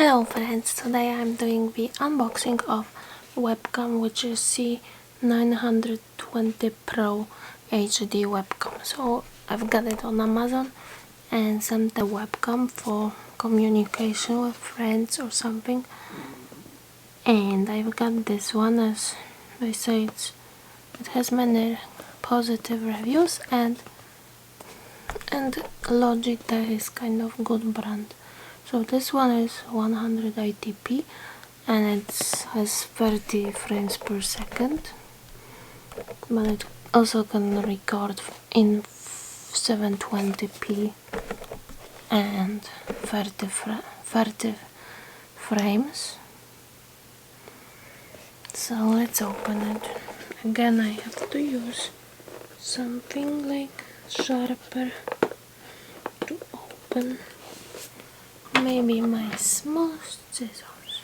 Hello friends, today I'm doing the unboxing of webcam, which is C920 Pro HD webcam. So I've got it on Amazon and sent the webcam for communication with friends or something. And I've got this one, as they say it has many positive reviews, and Logitech is kind of good brand. So this one is 180p and it has 30 frames per second, but it also can record in 720p and 30 frames. So let's open it. Again, I have to use something like sharper to open. Maybe my small scissors.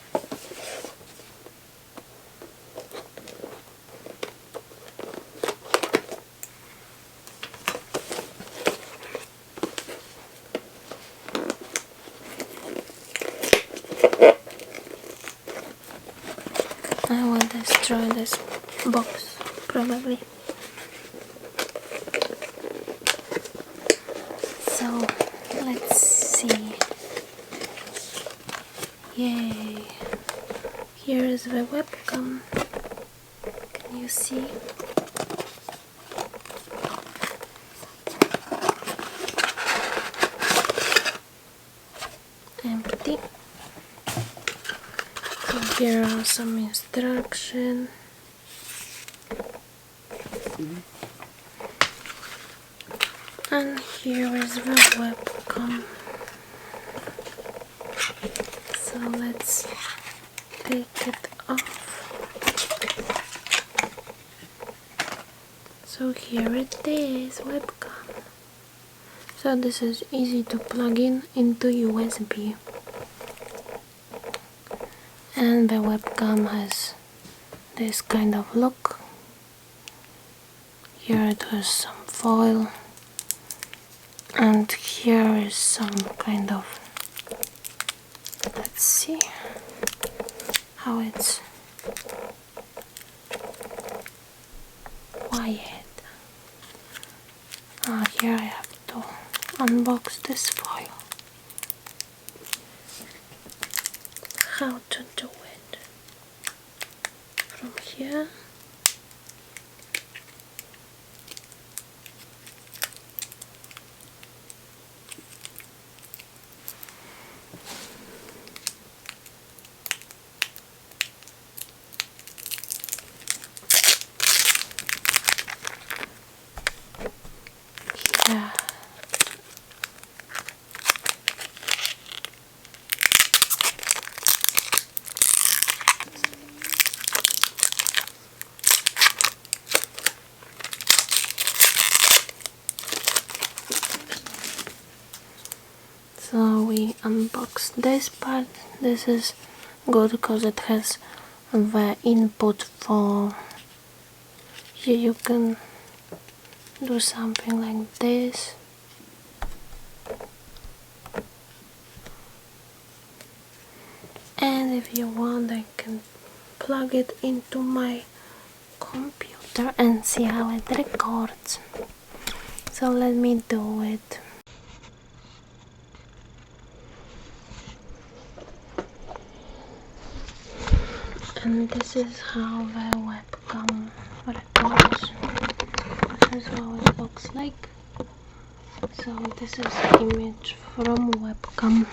I will destroy this box, probably. So, let's see. Yay! Here is the webcam. Can you see? Empty. So here are some instructions. And here is the webcam. So let's take it off. So here it is, webcam. So this is easy to plug in into USB. And the webcam has this kind of look. Here it has some foil. And here is some kind of, let's see how it's wired. Here I have to unbox this foil. How to do it? From here. Yeah. So we unbox this part. This is good because it has the input for, here you can do something like this. And if you want, I can plug it into my computer and see how it records. So let me do it. And this is how the webcam records. This is how it looks like. So this is the image from webcam.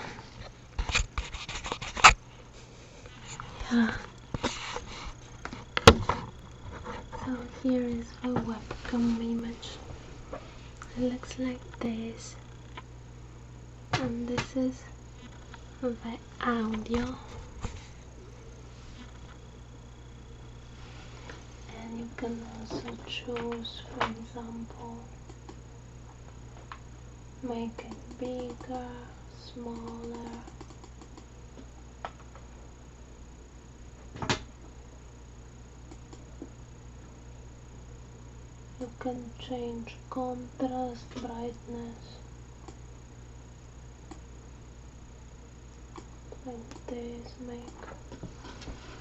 Yeah. So here is the webcam image. It looks like this. And this is the audio. And you can also choose, for example, make it bigger, smaller. You can change contrast, brightness, like this,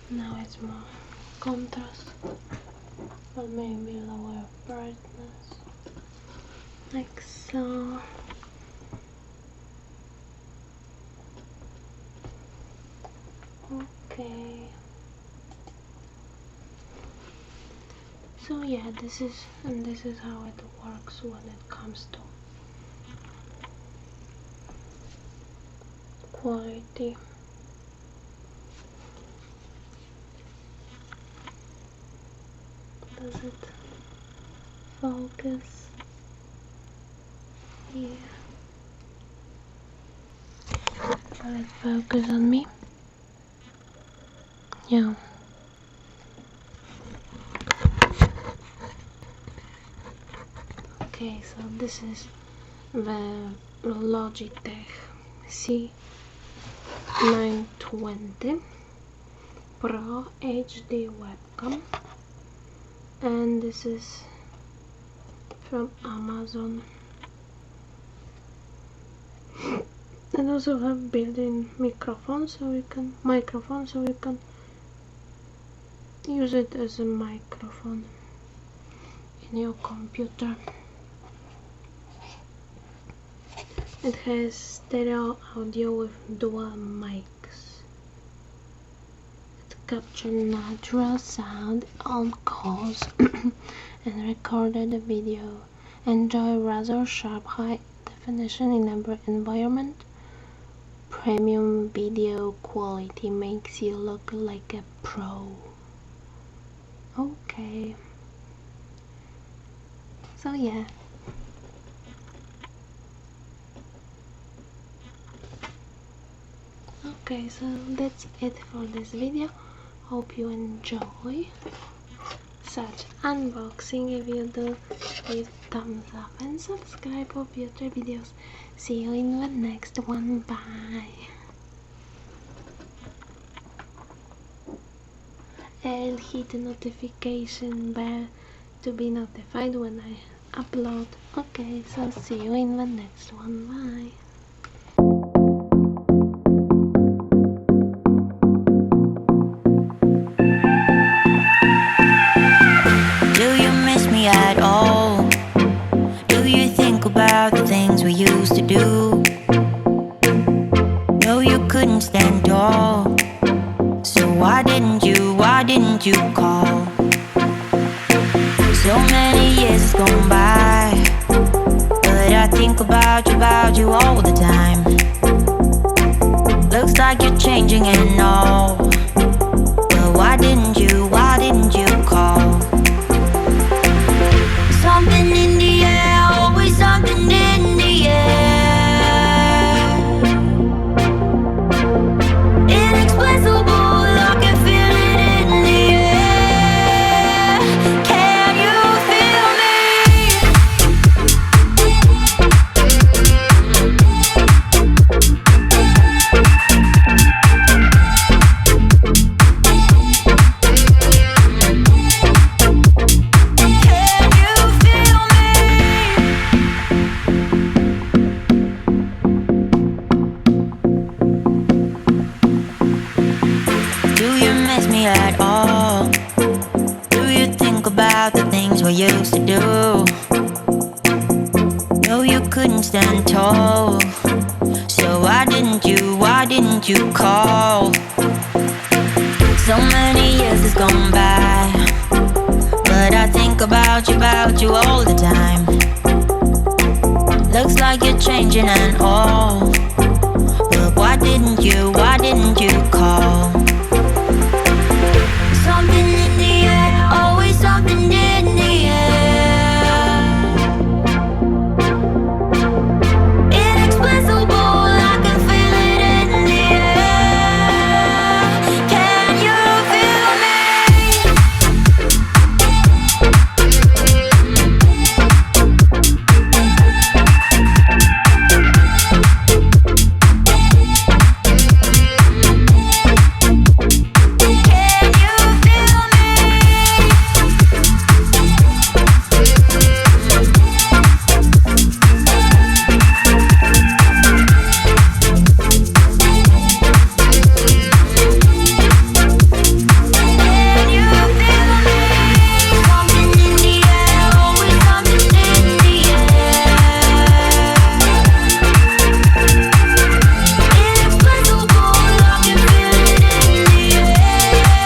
now it's more contrast, or maybe lower brightness, like so. Okay, so yeah, this is how it works when it comes to quality. Does it focus? Yeah. Will it focus on me? Yeah. Okay, so this is the Logitech C920 Pro HD webcam, and this is from Amazon. And also have built-in microphone, so you can use it as a microphone in your computer. It has stereo audio with dual mics. It captures natural sound on calls and recorded the video. Enjoy rather sharp high definition in every environment. Premium video quality makes you look like a pro. Okay. So yeah. Okay, so that's it for this video. Hope you enjoy such unboxing. If you do, please thumbs up and subscribe for future videos. See you in the next one. Bye. And hit the notification bell to be notified when I upload. Okay, so see you in the next one. Bye. At all? Do you think about the things we used to do? No, you couldn't stand tall, so why didn't you call? So many years has gone by, but I think about you all the time. Looks like you're changing and all, but why didn't you call? Something in the air, always something in the air. Inexplicable, I can feel it in the air. Can you feel me? At all? Do you think about the things we used to do? No, you couldn't stand tall, so why didn't you call? So many years has gone by, but I think about you all the time. Looks like you're changing and all, but why didn't you